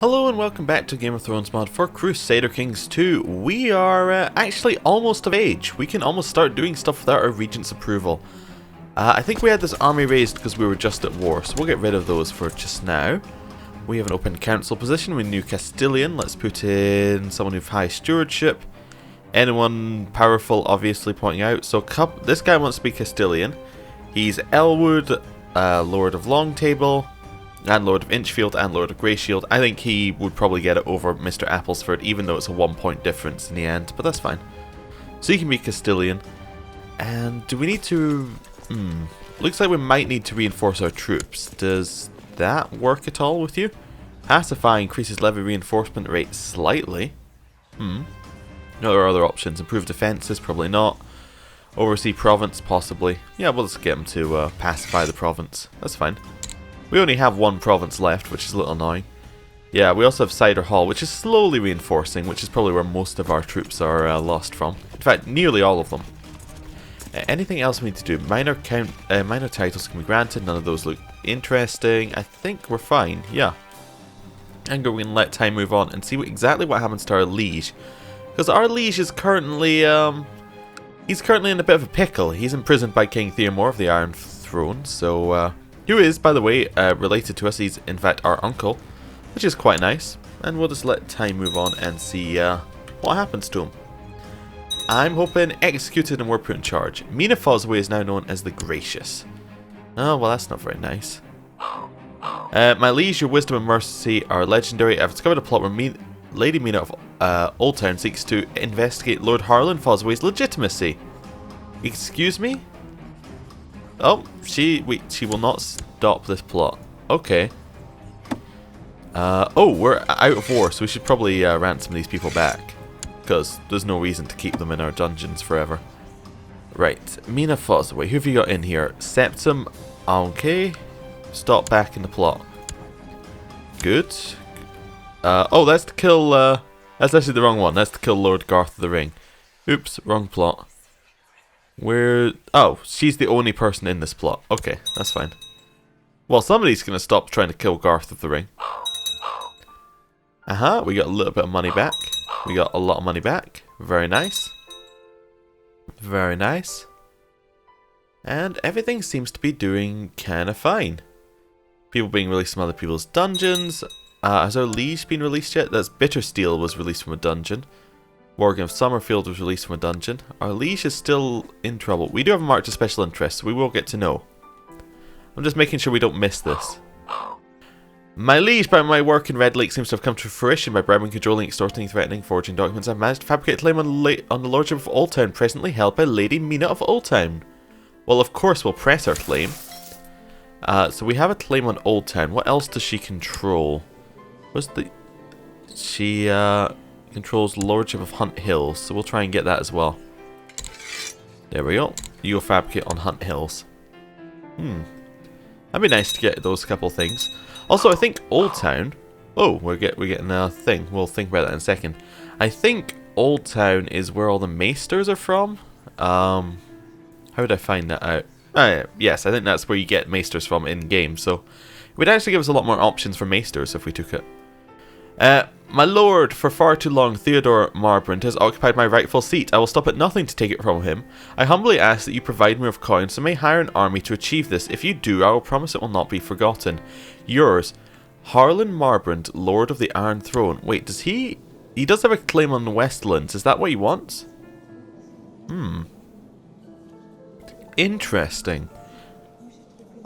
Hello and welcome back to Game of Thrones mod for Crusader Kings 2. We are actually almost of age. We can almost start doing stuff without our regent's approval. I think we had this army raised because we were just at war, so we'll get rid of those for just now. We have an open council position with New Castilian. Let's put in someone with high stewardship. Anyone powerful, obviously, pointing out. So this guy wants to be Castilian. He's Elwood, Lord of Longtable, and Lord of Inchfield and Lord of Greyshield. I think he would probably get it over Mr. Applesford, even though it's a 1 point difference in the end, but that's fine. So he can be Castilian. And do we need to... looks like we might need to reinforce our troops. Does that work at all with you? Pacify increases levy reinforcement rate slightly. No, there are other options. Improve defenses, probably not. Oversee province, possibly. Yeah, we'll just get him to pacify the province. That's fine. We only have one province left, which is a little annoying. Yeah, we also have Cider Hall, which is slowly reinforcing, which is probably where most of our troops are lost from. In fact, nearly all of them. Anything else we need to do? Minor titles can be granted. None of those look interesting. I think we're fine. Yeah. And we're going to let time move on and see exactly what happens to our liege. Because our liege is currently, he's currently in a bit of a pickle. He's imprisoned by King Theomore of the Iron Throne, so, who is, by the way, related to us. He's, in fact, our uncle, which is quite nice. And we'll just let time move on and see what happens to him. I'm hoping executed and we're put in charge. Mina Fossoway is now known as the Gracious. Oh, well, that's not very nice. My liege, your wisdom and mercy are legendary. I've discovered a plot where Lady Mina of Old Town seeks to investigate Lord Harlan Fossoway's legitimacy. Excuse me? Oh, she will not stop this plot. Okay. Oh, we're out of war, so we should probably ransom these people back. Because there's no reason to keep them in our dungeons forever. Right, Mina Fossoway, who have you got in here? Septim, okay. Stop back in the plot. Good. Oh, that's to kill, that's actually the wrong one. That's to kill Lord Garth of the Ring. Oops, wrong plot. Oh, she's the only person in this plot. Okay, that's fine. Well, somebody's going to stop trying to kill Garth of the Ring. We got a little bit of money back. We got a lot of money back. Very nice. Very nice. And everything seems to be doing kind of fine. People being released from other people's dungeons. Has our liege been released yet? That's Bittersteel was released from a dungeon. Morgan of Summerfield was released from a dungeon. Our liege is still in trouble. We do have a mark to special interest, so we will get to know. I'm just making sure we don't miss this. My liege, by my work in Red Lake, seems to have come to fruition by bribing, cajoling, extorting, threatening, forging documents. I've managed to fabricate a claim on the Lordship of Old Town, presently held by Lady Mina of Old Town. Well, of course, we'll press our claim. So we have a claim on Old Town. What else does she control? She controls Lordship of Hunt Hills, so we'll try and get that as well. There we go. You'll fabricate on Hunt Hills. That'd be nice to get those couple things. Also, I think Old Town... Oh, we're getting a thing. We'll think about that in a second. I think Old Town is where all the maesters are from. How would I find that out? Yes, I think that's where you get maesters from in-game, so... It would actually give us a lot more options for maesters if we took it. My lord, for far too long, Theodore Marbrand has occupied my rightful seat. I will stop at nothing to take it from him. I humbly ask that you provide me with coins, so may hire an army to achieve this. If you do, I will promise it will not be forgotten. Yours, Harlan Marbrand, Lord of the Iron Throne. Wait, does he... He does have a claim on the Westlands. Is that what he wants? Interesting.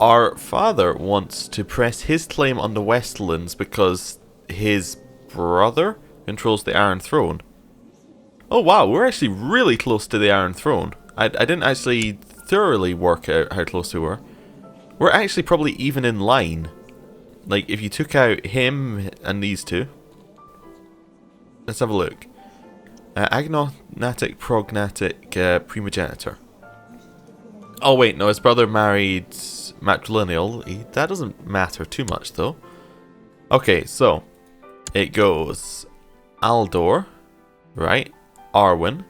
Our father wants to press his claim on the Westlands because his brother controls the Iron Throne. Oh wow, we're actually really close to the Iron Throne. I didn't actually thoroughly work out how close we were. We're actually probably even in line. Like, if you took out him and these two. Let's have a look. Agnonatic, prognatic, primogenitor. Oh wait, no, his brother married matrilineal. That doesn't matter too much though. Okay, so it goes Aldor, right? Arwen.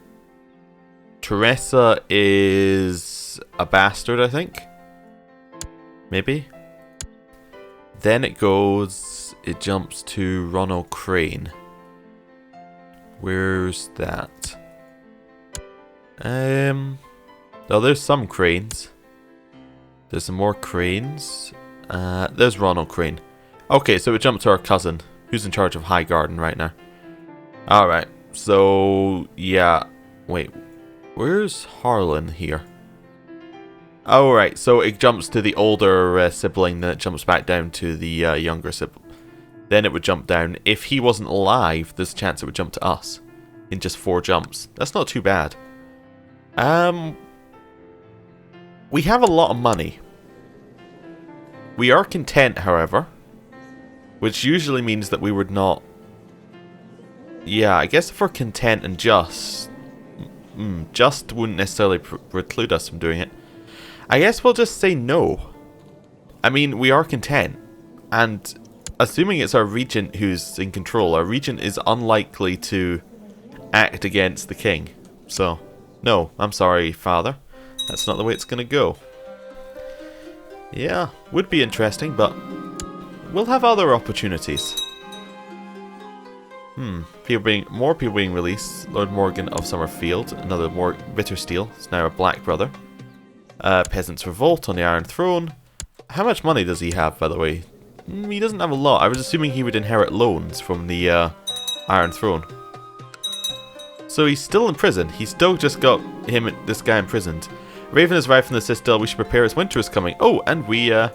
Teresa is a bastard, I think. Maybe. Then it goes, it jumps to Ronald Crane. Where's that? Oh, there's some cranes. There's some more cranes. There's Ronald Crane. Okay, so we jump to our cousin, who's in charge of High Garden right now. Alright, so, yeah. Wait, where's Harlan here? Oh, right, so it jumps to the older sibling, then it jumps back down to the younger sibling. Then it would jump down. If he wasn't alive, there's a chance it would jump to us in just 4 jumps. That's not too bad. We have a lot of money. We are content, however, which usually means that we would not... Yeah, I guess if we're content and just wouldn't necessarily preclude us from doing it. I guess we'll just say no. I mean, we are content, and assuming it's our regent who's in control, our regent is unlikely to act against the king. So, no, I'm sorry, father. That's not the way it's going to go. Yeah, would be interesting, but we'll have other opportunities. More people being released. Lord Morgan of Summerfield, another more Bittersteel, is now a Black Brother. Peasants Revolt on the Iron Throne. How much money does he have, by the way? He doesn't have a lot. I was assuming he would inherit loans from the Iron Throne. So he's still in prison. He's still just got this guy imprisoned. Raven has arrived from the Citadel. We should prepare as winter is coming. Oh, and we are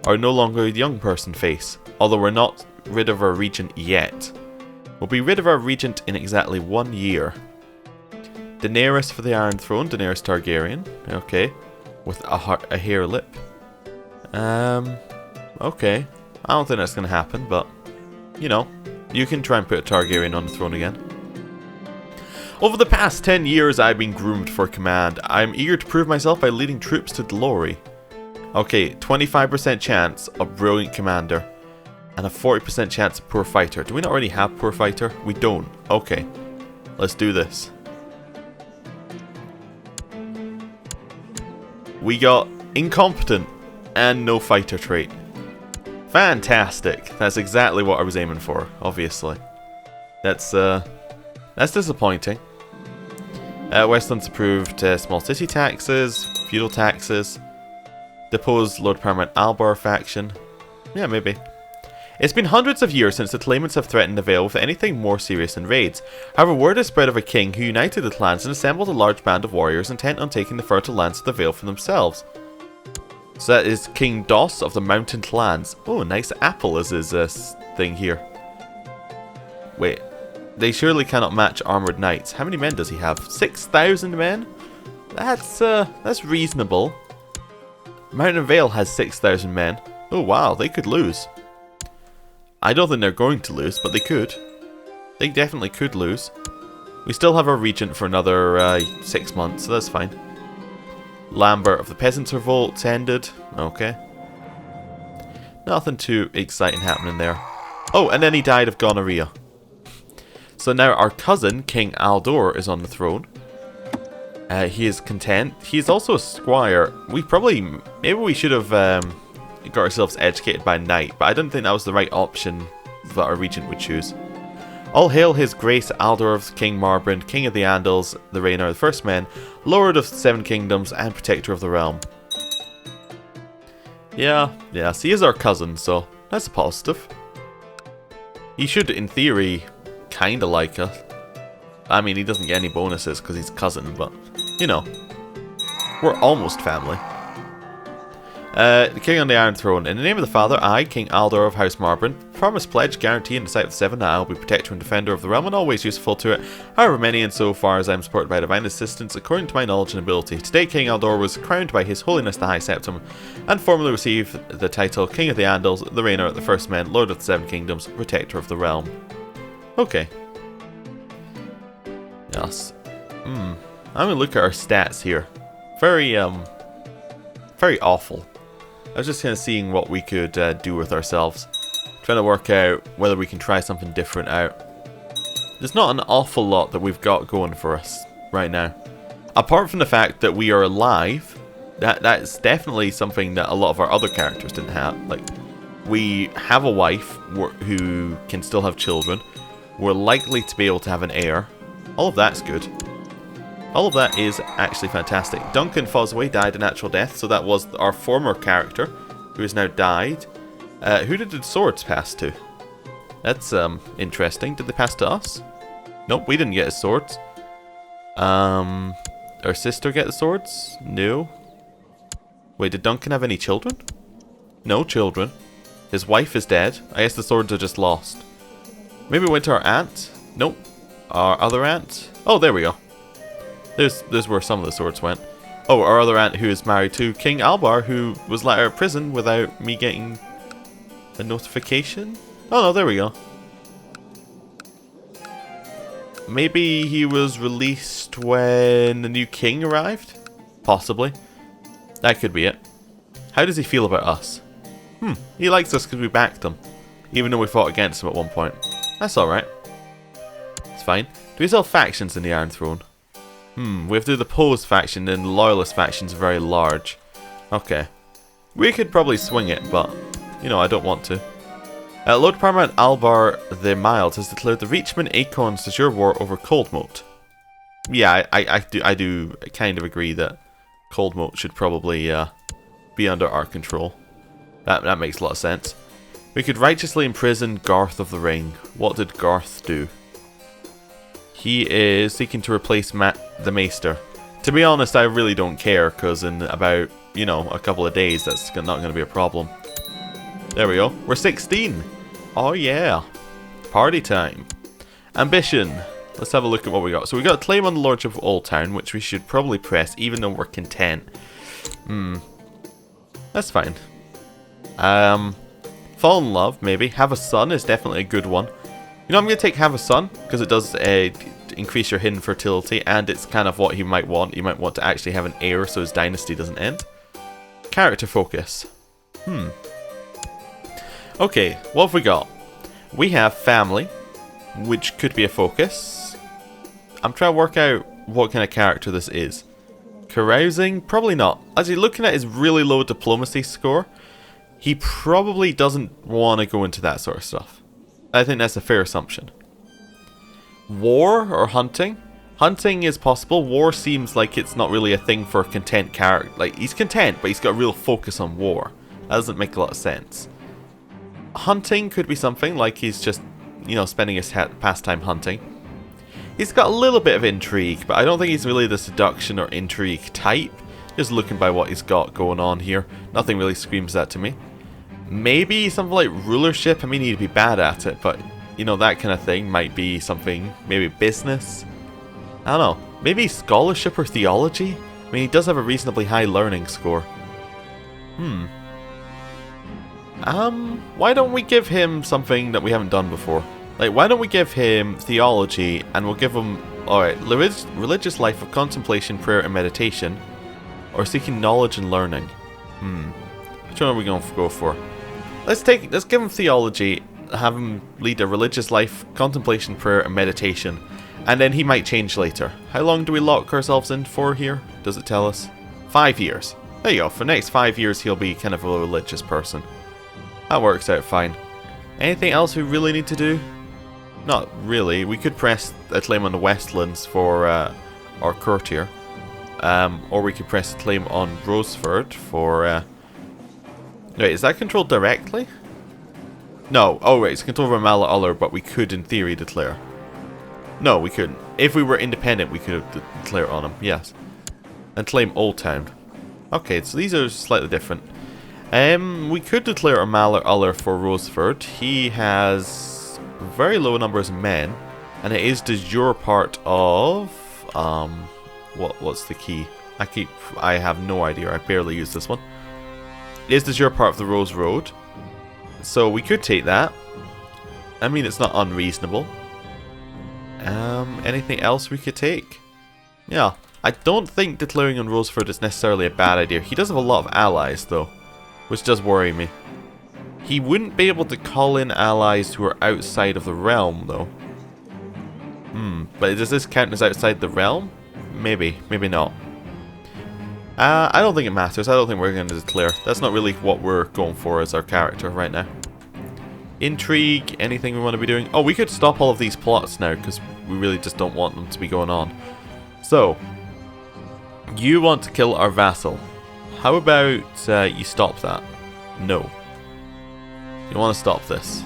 no longer a young person face. Although we're not rid of our regent yet. We'll be rid of our regent in exactly 1 year. Daenerys for the Iron Throne. Daenerys Targaryen. Okay. With a hair lip. Okay. I don't think that's going to happen, but, you know, you can try and put a Targaryen on the throne again. Over the past 10 years, I've been groomed for command. I'm eager to prove myself by leading troops to glory. Okay, 25% chance of brilliant commander, and a 40% chance of poor fighter. Do we not already have poor fighter? We don't. Okay, let's do this. We got incompetent and no fighter trait. Fantastic. That's exactly what I was aiming for, obviously. That's disappointing. Westlands approved small city taxes, feudal taxes, depose Lord Paramount Albar faction. Yeah, maybe. It's been hundreds of years since the claimants have threatened the Vale with anything more serious than raids. However, word has spread of a king who united the clans and assembled a large band of warriors intent on taking the fertile lands of the Vale for themselves. So that is King Doss of the Mountain Clans. Oh, a nice apple is his thing here. Wait, they surely cannot match armored knights. How many men does he have? 6,000 men? That's reasonable. Mountain Vale has 6,000 men. Oh wow, they could lose. I don't think they're going to lose, but they could. They definitely could lose. We still have our regent for another 6 months, so that's fine. Lambert of the Peasants Revolt ended. Okay. Nothing too exciting happening there. Oh, and then he died of gonorrhea. So now our cousin, King Aldor, is on the throne. He is content. He's also a squire. Maybe we should have got ourselves educated by night, but I didn't think that was the right option that our regent would choose. All hail his grace Aldor of King Marbrand, King of the Andals, the Rainer of the First Men, Lord of the Seven Kingdoms, and Protector of the Realm. Yeah, so he is our cousin, so that's a positive. He should, in theory, kinda like us. I mean, he doesn't get any bonuses because he's cousin, but, you know, we're almost family. The King on the Iron Throne. In the name of the Father, I, King Aldor of House Marbrand, promise, pledge, guarantee in the sight of the Seven that I will be protector and defender of the realm and always useful to it, however many and so far as I am supported by divine assistance according to my knowledge and ability. Today King Aldor was crowned by His Holiness the High Septim and formally received the title King of the Andals, the Rainer of the First Men, Lord of the Seven Kingdoms, Protector of the Realm. Okay. Yes. I'm going to look at our stats here. Very awful. I was just kind of seeing what we could do with ourselves. Trying to work out whether we can try something different out. There's not an awful lot that we've got going for us right now. Apart from the fact that we are alive, that's definitely something that a lot of our other characters didn't have. Like, We have a wife who can still have children. We're likely to be able to have an heir. All of that's good. All of that is actually fantastic. Duncan Fossoway died a natural death, so that was our former character, who has now died. Who did the swords pass to? That's interesting. Did they pass to us? Nope, we didn't get his swords. Our sister get the swords? No. Wait, did Duncan have any children? No children. His wife is dead. I guess the swords are just lost. Maybe it went to our aunt? Nope. Our other aunt? Oh, there we go. There's where some of the swords went. Oh, our other aunt who is married to King Albar, who was let out of prison without me getting a notification? Oh no, there we go. Maybe he was released when the new king arrived? Possibly. That could be it. How does he feel about us? He likes us because we backed him. Even though we fought against him at one point. That's alright. It's fine. Do we still have factions in the Iron Throne? We have to do the Opposed faction, and the Loyalist faction's very large. Okay. We could probably swing it, but, you know, I don't want to. Lord Paramount Albar the Mild has declared the Reachman Acorns de jure war over Cold Moat. Yeah, I do kind of agree that Cold Moat should probably be under our control. That makes a lot of sense. We could righteously imprison Garth of the Ring. What did Garth do? He is seeking to replace the Maester. To be honest, I really don't care, because in about, you know, a couple of days, that's not going to be a problem. There we go. We're 16. Oh yeah. Party time. Ambition. Let's have a look at what we got. So we got a claim on the Lordship of Old Town, which we should probably press, even though we're content. That's fine. Fall in love, maybe. Have a son is definitely a good one. You know, I'm going to take Have a Son, because it does increase your hidden fertility, and it's kind of what he might want. He might want to actually have an heir so his dynasty doesn't end. Character focus. Okay, what have we got? We have family, which could be a focus. I'm trying to work out what kind of character this is. Carousing? Probably not. As you're looking at his really low diplomacy score, he probably doesn't want to go into that sort of stuff. I think that's a fair assumption. War or hunting? Hunting is possible. War seems like it's not really a thing for a content character. Like, he's content, but he's got a real focus on war. That doesn't make a lot of sense. Hunting could be something, like he's just, you know, spending his pastime hunting. He's got a little bit of intrigue, but I don't think he's really the seduction or intrigue type. Just looking by what he's got going on here, nothing really screams that to me. Maybe something like rulership. I mean, he'd be bad at it, but, you know, that kind of thing might be something. Maybe business. I don't know. Maybe scholarship or theology? I mean, he does have a reasonably high learning score. Why don't we give him something that we haven't done before? Like, why don't we give him theology, and we'll give him, alright, religious life of contemplation, prayer, and meditation, or seeking knowledge and learning. Which one are we going to go for? Let's give him theology, have him lead a religious life, contemplation, prayer, and meditation, and then he might change later. How long do we lock ourselves in for here? Does it tell us? 5 years. There you go. For the next 5 years, he'll be kind of a religious person. That works out fine. Anything else we really need to do? Not really. We could press a claim on the Westlands for our courtier. Or we could press a claim on Roseford for... Wait, is that controlled directly? No. Oh, wait, it's controlled over Mallet Uller, but we could, in theory, declare. No, we couldn't. If we were independent, we could have declared on him, yes. And claim Old Town. Okay, so these are slightly different. We could declare a Mallet Uller for Roseford. He has very low numbers of men, and it is de jure part of... What's the key? I have no idea. I barely use this one. It is de jure part of the Rose Road. So we could take that. I mean, it's not unreasonable. Anything else we could take? Yeah. I don't think declaring on Roseford is necessarily a bad idea. He does have a lot of allies, though, which does worry me. He wouldn't be able to call in allies who are outside of the realm, though. But does this count as outside the realm? Maybe, maybe not. I don't think it matters. I don't think we're going to declare. That's not really what we're going for as our character right now. Intrigue, anything we want to be doing? Oh, we could stop all of these plots now, because we really just don't want them to be going on. So, you want to kill our vassal. How about you stop that? No. You want to stop this.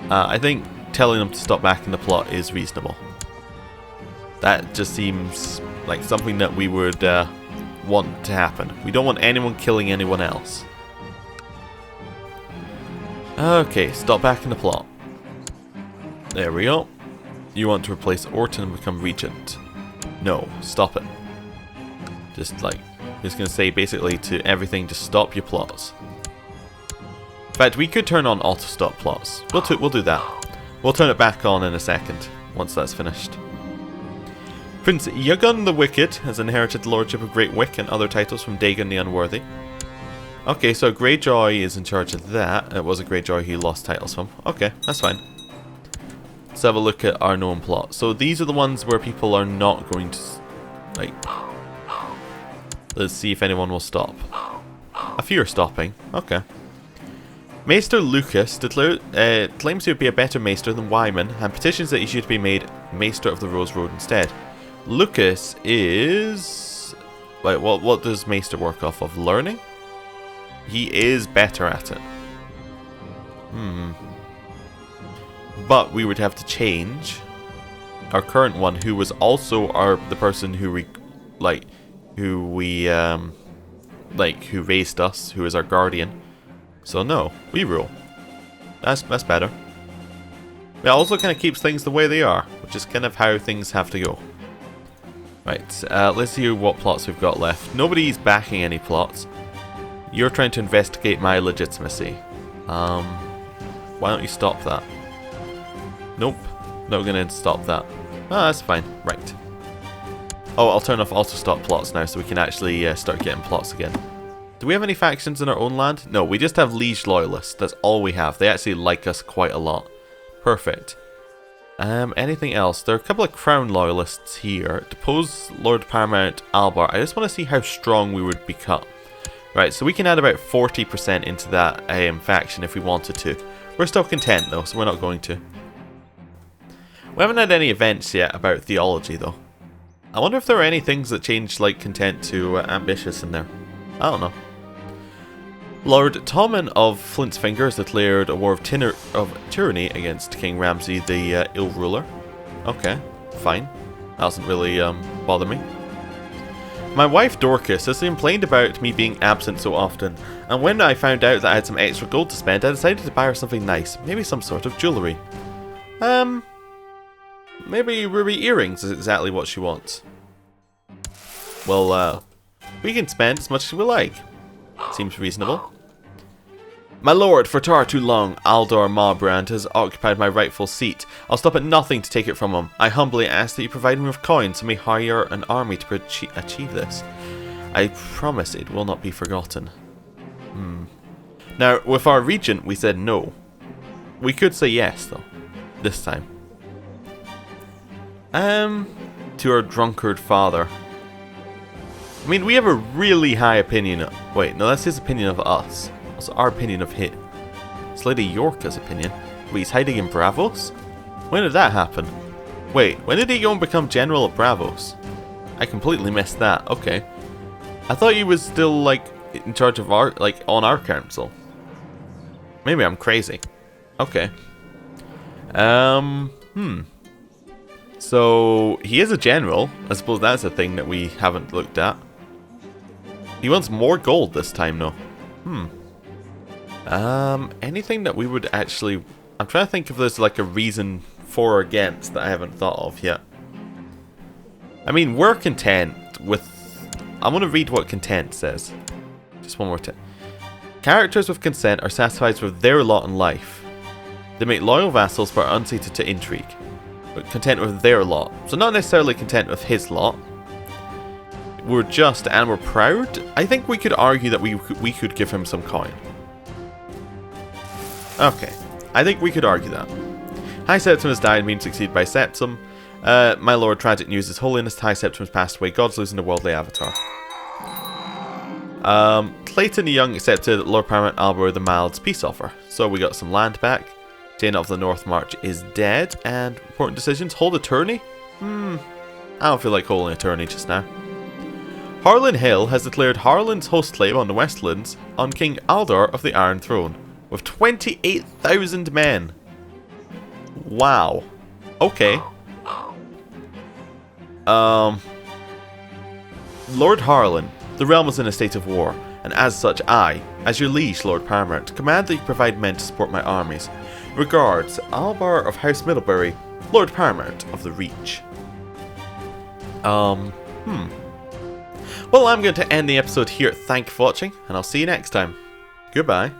I think telling them to stop backing the plot is reasonable. That just seems like something that we would want to happen. We don't want anyone killing anyone else. Okay, stop backing the plot. There we go. You want to replace Orton and become regent. No, stop it. Just going to say basically to everything, just stop your plots. In fact, we could turn on auto stop plots. We'll do that. We'll turn it back on in a second, once that's finished. Prince Yagun the Wicked has inherited the Lordship of Great Wick and other titles from Dagon the Unworthy. Okay, so Greyjoy is in charge of that. It was a Greyjoy he lost titles from. Okay, that's fine. Let's have a look at our known plot. So these are the ones where people are not going to... like... Let's see if anyone will stop. A few are stopping. Okay. Maester Lucas claims he would be a better Maester than Wyman and petitions that he should be made Maester of the Rose Road instead. Lucas is... Wait, what does Maester work off of? Learning? He is better at it. But we would have to change our current one, who was also the person who who raised us, who is our guardian. So no, we rule. That's better. It also kind of keeps things the way they are, which is kind of how things have to go. Right, let's see what plots we've got left. Nobody's backing any plots. You're trying to investigate my legitimacy. Why don't you stop that? Nope, not gonna stop that. Ah, that's fine. Right. Oh, I'll turn off auto stop plots now so we can actually start getting plots again. Do we have any factions in our own land? No, we just have liege loyalists. That's all we have. They actually like us quite a lot. Perfect. Anything else? There are a couple of crown loyalists here. Depose Lord Paramount Albar. I just want to see how strong we would become. Right, so we can add about 40% into that faction if we wanted to. We're still content though, so we're not going to. We haven't had any events yet about theology though. I wonder if there are any things that change like content to ambitious in there. I don't know. Lord Tommen of Flint's Fingers declared a war of tyranny against King Ramsay the ill ruler. Okay, fine. That doesn't really bother me. My wife Dorcas has complained about me being absent so often, and when I found out that I had some extra gold to spend, I decided to buy her something nice, maybe some sort of jewellery. Maybe ruby earrings is exactly what she wants. Well, we can spend as much as we like. Seems reasonable. My lord, for far too long, Aldor Marbrand has occupied my rightful seat. I'll stop at nothing to take it from him. I humbly ask that you provide me with coins so may hire an army to achieve this. I promise it will not be forgotten. Now, with our regent, we said no. We could say yes, though. This time. To our drunkard father. I mean, we have a really high opinion of... Wait, no, that's his opinion of us. What's our opinion of him? It's Lady Yorka's opinion. Wait, he's hiding in Bravos? When did that happen? Wait, when did he go and become General of Bravos? I completely missed that. Okay. I thought he was still, like, in charge of our... like, on our council. Maybe I'm crazy. Okay. So, he is a general. I suppose that's a thing that we haven't looked at. He wants more gold this time, though. Anything that we would actually... I'm trying to think if there's like a reason for or against that I haven't thought of yet. I mean, we're content with... I want to read what content says. Just one more time. Characters with consent are satisfied with their lot in life. They make loyal vassals but are unsuited to intrigue. But content with their lot. So not necessarily content with his lot. We're just and we're proud. I think we could argue that we could give him some coin. Okay. I think we could argue that. High Septim has died, being succeeded by Septim. My lord, tragic news. His Holiness High Septim has passed away. God's losing a worldly avatar. Clayton the Young accepted Lord Paramount Albert the Mild's peace offer. So we got some land back. Jaina of the North March is dead. And important decisions. Hold a tourney? I don't feel like holding a tourney just now. Harlan Hill has declared Harlan's host claim on the Westlands on King Aldor of the Iron Throne. With 28,000 men. Wow. Okay. Lord Harlan, the realm is in a state of war, and as such I, as your liege Lord Paramount, command that you provide men to support my armies. Regards, Albar of House Middlebury, Lord Paramount of the Reach. Well, I'm going to end the episode here. Thank you for watching, and I'll see you next time. Goodbye.